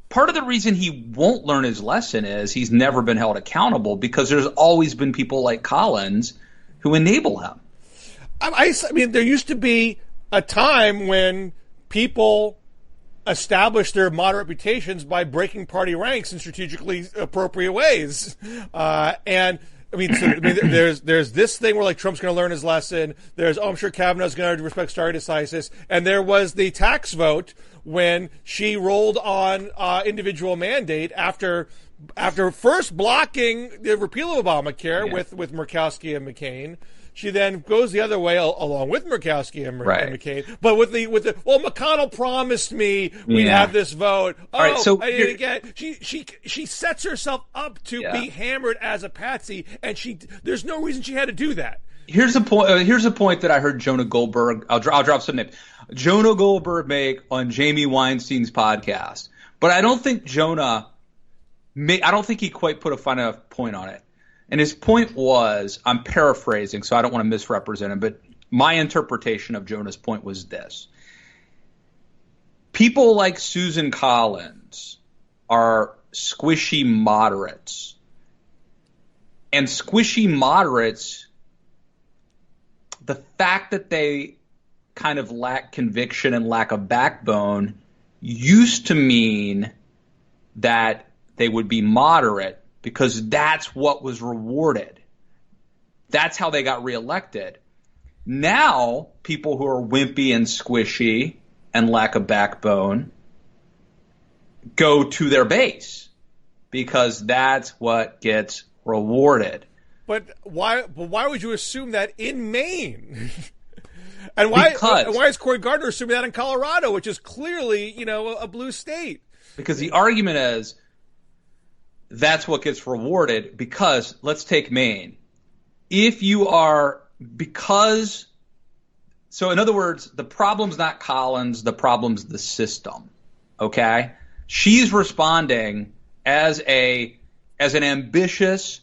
Speaker 1: Part of the reason he won't learn his lesson is he's never been held accountable because there's always been people like Collins who enable him.
Speaker 2: I mean, there used to be a time when people established their moderate reputations by breaking party ranks in strategically appropriate ways. There's this thing where Trump's going to learn his lesson. There's, I'm sure Kavanaugh's going to respect stare decisis. And there was the tax vote when she rolled on individual mandate after first blocking the repeal of Obamacare with Murkowski and McCain. She then goes the other way along with Murkowski and McCain. But with the McConnell promised me we'd have this vote. Oh, all right, so I didn't get it. She sets herself up to be hammered as a patsy, and there's no reason she had to do that.
Speaker 1: Here's a point that I heard Jonah Goldberg. I'll drop some names. Jonah Goldberg make on Jamie Weinstein's podcast, but I don't think he quite put a fine enough point on it. And his point was, I'm paraphrasing, so I don't want to misrepresent him, but my interpretation of Jonah's point was this. People like Susan Collins are squishy moderates. And squishy moderates, the fact that they kind of lack conviction and lack of backbone used to mean that they would be moderate because that's what was rewarded. That's how they got reelected. Now, people who are wimpy and squishy and lack a backbone go to their base because that's what gets rewarded.
Speaker 2: But why would you assume that in Maine? And why is Cory Gardner assuming that in Colorado, which is clearly, a blue state?
Speaker 1: Because the argument is that's what gets rewarded because let's take Maine. So in other words, the problem's not Collins, the problem's the system. Okay? She's responding as an ambitious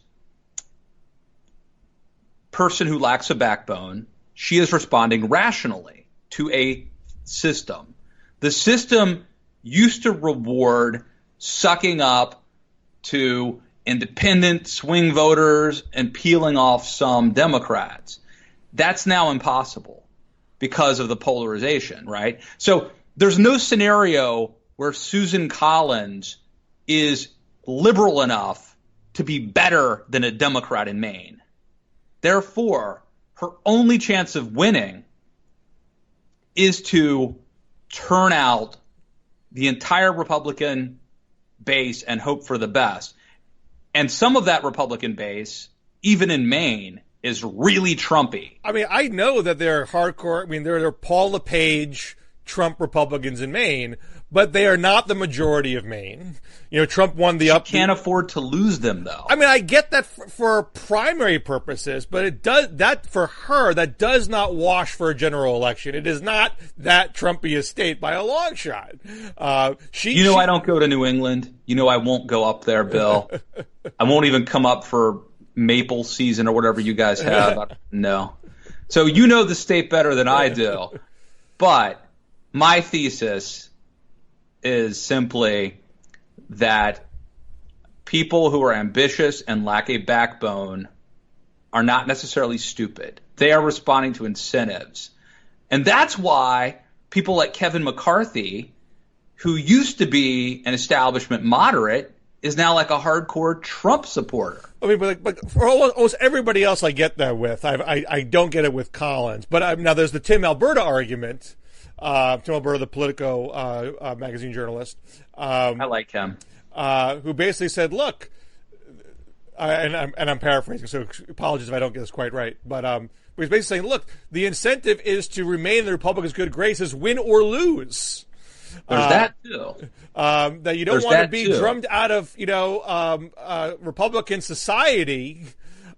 Speaker 1: person who lacks a backbone. She is responding rationally to a system. The system used to reward sucking up to independent swing voters and peeling off some Democrats. That's now impossible because of the polarization, right? So there's no scenario where Susan Collins is liberal enough to be better than a Democrat in Maine. Therefore, her only chance of winning is to turn out the entire Republican base and hope for the best. And some of that Republican base, even in Maine, is really Trumpy.
Speaker 2: I mean, I know that they're hardcore. I mean, there are Paul LePage Trump Republicans in Maine, but they are not the majority of Maine. You know, Trump won the up.
Speaker 1: Can't afford to lose them, though.
Speaker 2: I mean, I get that for primary purposes, but it does that for her. That does not wash for a general election. It is not that Trumpiest state by a long shot.
Speaker 1: I don't go to New England. You know, I won't go up there, Bill. I won't even come up for maple season or whatever you guys have. No. So you know the state better than I do. But my thesis is simply that people who are ambitious and lack a backbone are not necessarily stupid. They are responding to incentives. And that's why people like Kevin McCarthy, who used to be an establishment moderate, is now like a hardcore Trump supporter.
Speaker 2: I mean, but for almost everybody else, I get that with. I don't get it with Collins. But now there's the Tim Alberta argument. Tim Alberta, the Politico magazine journalist.
Speaker 1: I like him.
Speaker 2: Who basically said, look, and I'm paraphrasing, so apologies if I don't get this quite right. But he's basically saying, look, the incentive is to remain in the Republicans' good graces, win or lose.
Speaker 1: There's that too.
Speaker 2: That you don't want to be drummed out of, Republican society.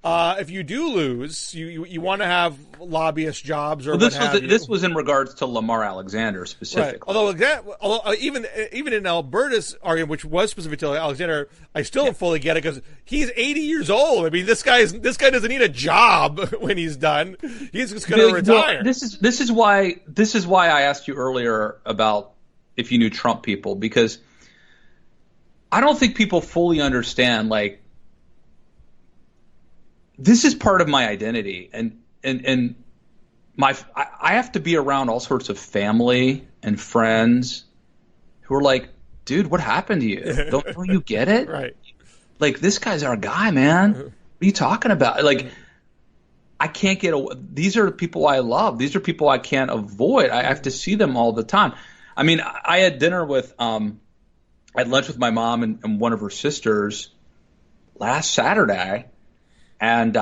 Speaker 2: If you do lose, you want to have lobbyist jobs or
Speaker 1: this was in regards to Lamar Alexander specifically.
Speaker 2: Right. Although even in Alberta's argument, which was specific to Alexander, I still don't fully get it because he's 80 years old. I mean, this guy doesn't need a job when he's done. He's just going to retire.
Speaker 1: Well, this is why I asked you earlier about if you knew Trump people, because I don't think people fully understand, like, this is part of my identity, and I have to be around all sorts of family and friends who are like, dude, what happened to you? Don't you get it?
Speaker 2: Right.
Speaker 1: Like, this guy's our guy, man. What are you talking about? Like, I can't get away. These are the people I love. These are people I can't avoid. I have to see them all the time. I mean, I had dinner with, I had lunch with my mom and one of her sisters last Saturday, and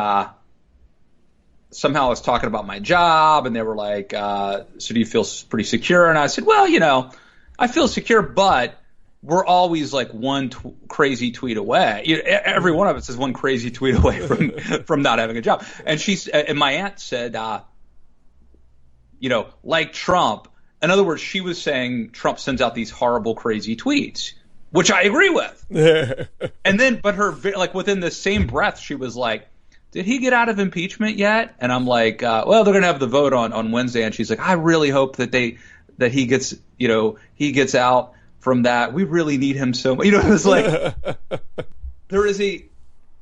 Speaker 1: somehow I was talking about my job, and they were like, so do you feel pretty secure? And I said, well, I feel secure, but we're always like one crazy tweet away. Every one of us is one crazy tweet away from not having a job. And my aunt said, like Trump. In other words, she was saying Trump sends out these horrible, crazy tweets, which I agree with. And then, but her, like, within the same breath, she was like, did he get out of impeachment yet? And I'm like, well, they're going to have the vote on Wednesday. And she's like, I really hope that he gets out from that. We really need him so much. It was like, there is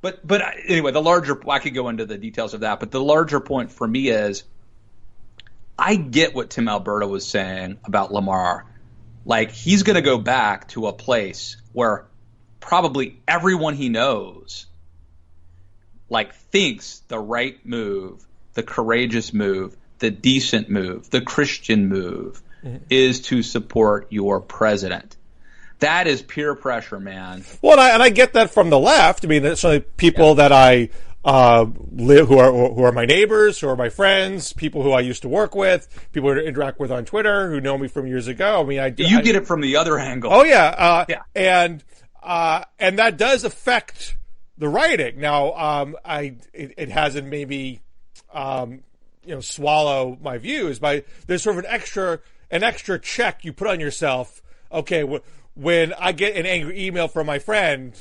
Speaker 1: but anyway, I could go into the details of that, but the larger point for me is, I get what Tim Alberta was saying about Lamar. Like, he's going to go back to a place where probably everyone he knows, like, thinks the right move, the courageous move, the decent move, the Christian move is to support your president. That is peer pressure, man.
Speaker 2: Well, and I get that from the left. I mean, it's people that I live who are my neighbors, who are my friends, people who I used to work with, people who interact with on Twitter, who know me from years ago. I mean,
Speaker 1: you get it from the other angle.
Speaker 2: Oh yeah, and that does affect the writing. Now, it hasn't maybe swallow my views, but there's sort of an extra check you put on yourself. Okay, when I get an angry email from my friend,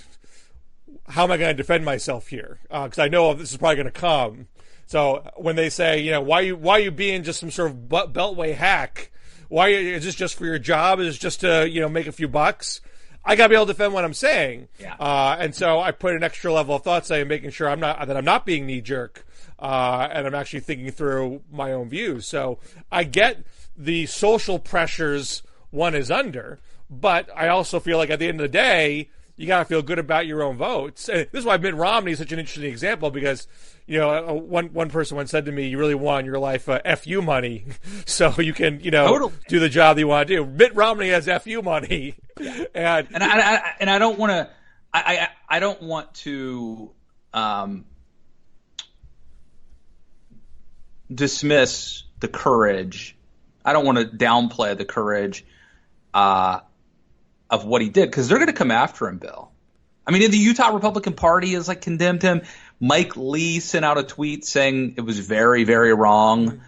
Speaker 2: how am I going to defend myself here? Because I know this is probably going to come. So when they say, why are you being just some sort of beltway hack? Is this just for your job? Is it just to make a few bucks? I got to be able to defend what I'm saying.
Speaker 1: Yeah.
Speaker 2: And so I put an extra level of thought, saying, making sure I'm not being knee jerk, and I'm actually thinking through my own views. So I get the social pressures one is under, but I also feel like at the end of the day, you got to feel good about your own votes. And this is why Mitt Romney is such an interesting example, because one person once said to me, "You really want in your life FU money, so you can
Speaker 1: totally
Speaker 2: do the job that you want to do." Mitt Romney has FU money,
Speaker 1: yeah. and I don't want to. I don't want to dismiss the courage. I don't want to downplay the courage of what he did, because they're going to come after him, Bill. I mean, the Utah Republican Party has condemned him. Mike Lee sent out a tweet saying it was very, very wrong,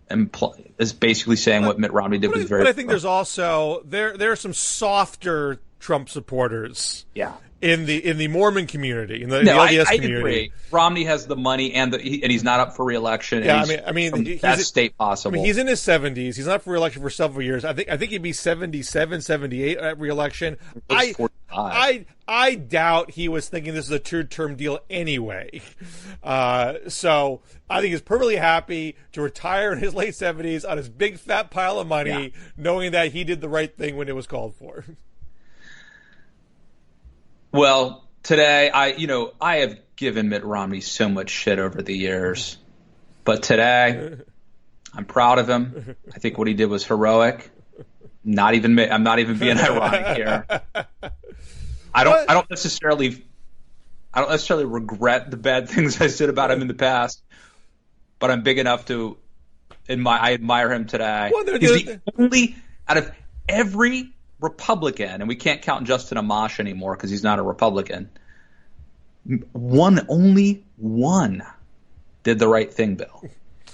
Speaker 1: and is basically saying what Mitt Romney did was very.
Speaker 2: But I think there's also there are some softer Trump supporters.
Speaker 1: Yeah.
Speaker 2: In the Mormon community, in the LDS
Speaker 1: I
Speaker 2: community,
Speaker 1: agree. Romney has the money, and he's not up for re-election.
Speaker 2: Yeah, I mean,
Speaker 1: from the best state possible.
Speaker 2: I mean, he's in his 70s. He's not up for re-election for several years. I think he'd be 77, 78 at re-election. I doubt he was thinking this is a two-term deal anyway. So I think he's perfectly happy to retire in his late 70s on his big fat pile of money, knowing that he did the right thing when it was called for.
Speaker 1: Well, today I have given Mitt Romney so much shit over the years, but today I'm proud of him. I think what he did was heroic. I'm not even being ironic here. I don't necessarily regret the bad things I said about him in the past, but I'm big enough to I admire him today.
Speaker 2: Well,
Speaker 1: he's the only out of every Republican, and we can't count Justin Amash anymore because he's not a Republican. Only one did the right thing, Bill.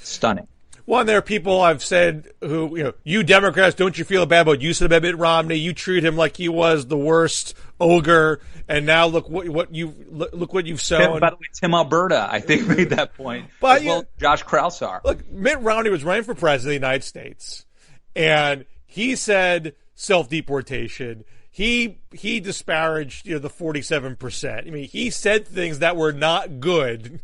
Speaker 1: Stunning.
Speaker 2: Well, there are people I've said who, you Democrats, don't you feel bad about you said about Mitt Romney? You treat him like he was the worst ogre, and now look what you've sown.
Speaker 1: By the way, Tim Alberta, I think, made that point.
Speaker 2: But
Speaker 1: Josh Kraushaar.
Speaker 2: Look, Mitt Romney was running for president of the United States, and he said self-deportation. He disparaged the 47%. I mean, he said things that were not good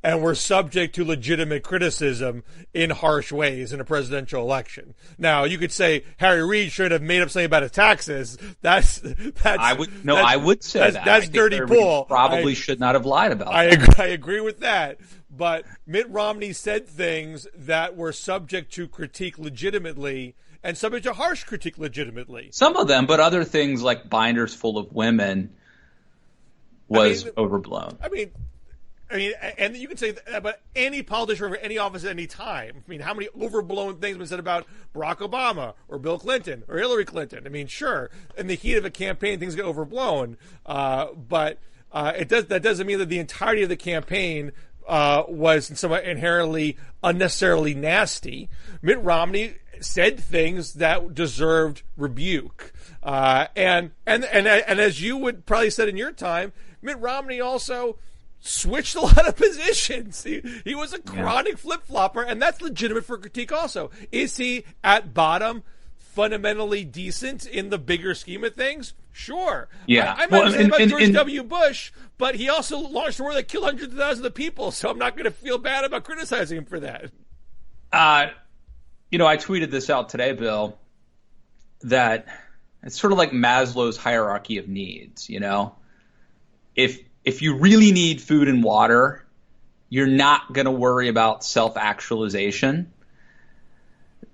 Speaker 2: and were subject to legitimate criticism in harsh ways in a presidential election. Now, you could say Harry Reid should have made up something about his taxes. I would say that's dirty pool.
Speaker 1: Probably should not have lied about that.
Speaker 2: I agree with that. But Mitt Romney said things that were subject to critique legitimately, and subject to harsh critique legitimately.
Speaker 1: Some of them, but other things like binders full of women was overblown.
Speaker 2: I mean, and you can say that about any politician for any office at any time. I mean, how many overblown things have been said about Barack Obama or Bill Clinton or Hillary Clinton? I mean, sure, in the heat of a campaign, things get overblown, but that doesn't mean that the entirety of the campaign was somewhat inherently unnecessarily nasty. Mitt Romney said things that deserved rebuke, and as you would probably said in your time, Mitt Romney also switched a lot of positions. He was a chronic flip-flopper, and that's legitimate for critique also. Is he at bottom fundamentally decent in the bigger scheme of things? Sure.
Speaker 1: Yeah.
Speaker 2: I might say about George W. Bush, but he also launched a war that killed hundreds of thousands of people, so I'm not going to feel bad about criticizing him for that.
Speaker 1: I tweeted this out today, Bill, that it's sort of like Maslow's hierarchy of needs, If you really need food and water, you're not going to worry about self-actualization.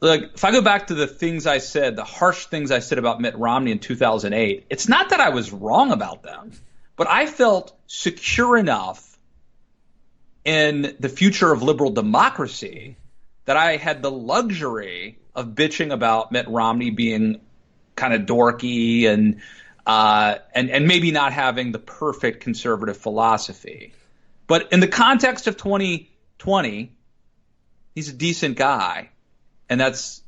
Speaker 1: Look, if I go back to the things I said, the harsh things I said about Mitt Romney in 2008, it's not that I was wrong about them, but I felt secure enough in the future of liberal democracy that I had the luxury of bitching about Mitt Romney being kind of dorky and maybe not having the perfect conservative philosophy. But in the context of 2020, he's a decent guy, and that's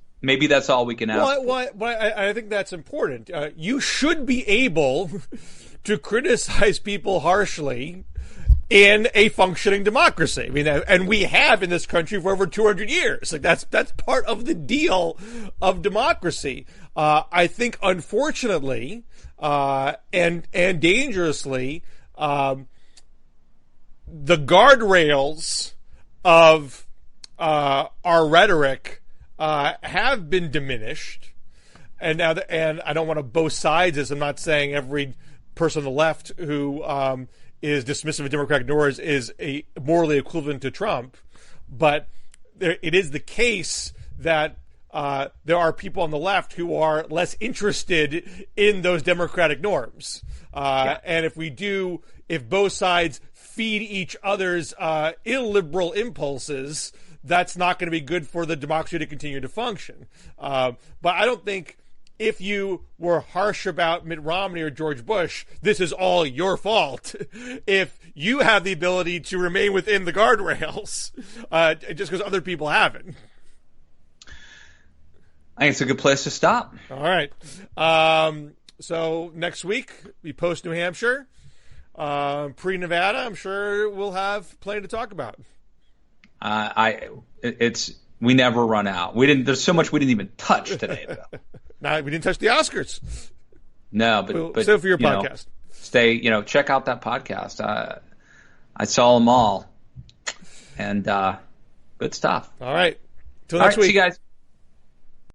Speaker 1: all we can ask.
Speaker 2: Well, I think that's important. You should be able to criticize people harshly in a functioning democracy. I mean, and we have in this country for over 200 years. Like that's part of the deal of democracy. I think, unfortunately, and dangerously, the guardrails of our rhetoric have been diminished. And now, and I don't want to both sides, as I'm not saying every person on the left who is dismissive of Democratic norms is a morally equivalent to Trump, but it is the case that there are people on the left who are less interested in those democratic norms. And if both sides feed each other's illiberal impulses, that's not going to be good for the democracy to continue to function. But I don't think if you were harsh about Mitt Romney or George Bush, this is all your fault. If you have the ability to remain within the guardrails, just because other people haven't.
Speaker 1: I think it's a good place to stop.
Speaker 2: All right. So next week, we post New Hampshire. Pre-Nevada, I'm sure we'll have plenty to talk about.
Speaker 1: We never run out. There's so much we didn't even touch today, though.
Speaker 2: No, we didn't touch the Oscars.
Speaker 1: No, but
Speaker 2: so for your podcast,
Speaker 1: check out that podcast. I saw them all, and good stuff.
Speaker 2: All right. Till next week.
Speaker 1: See you guys.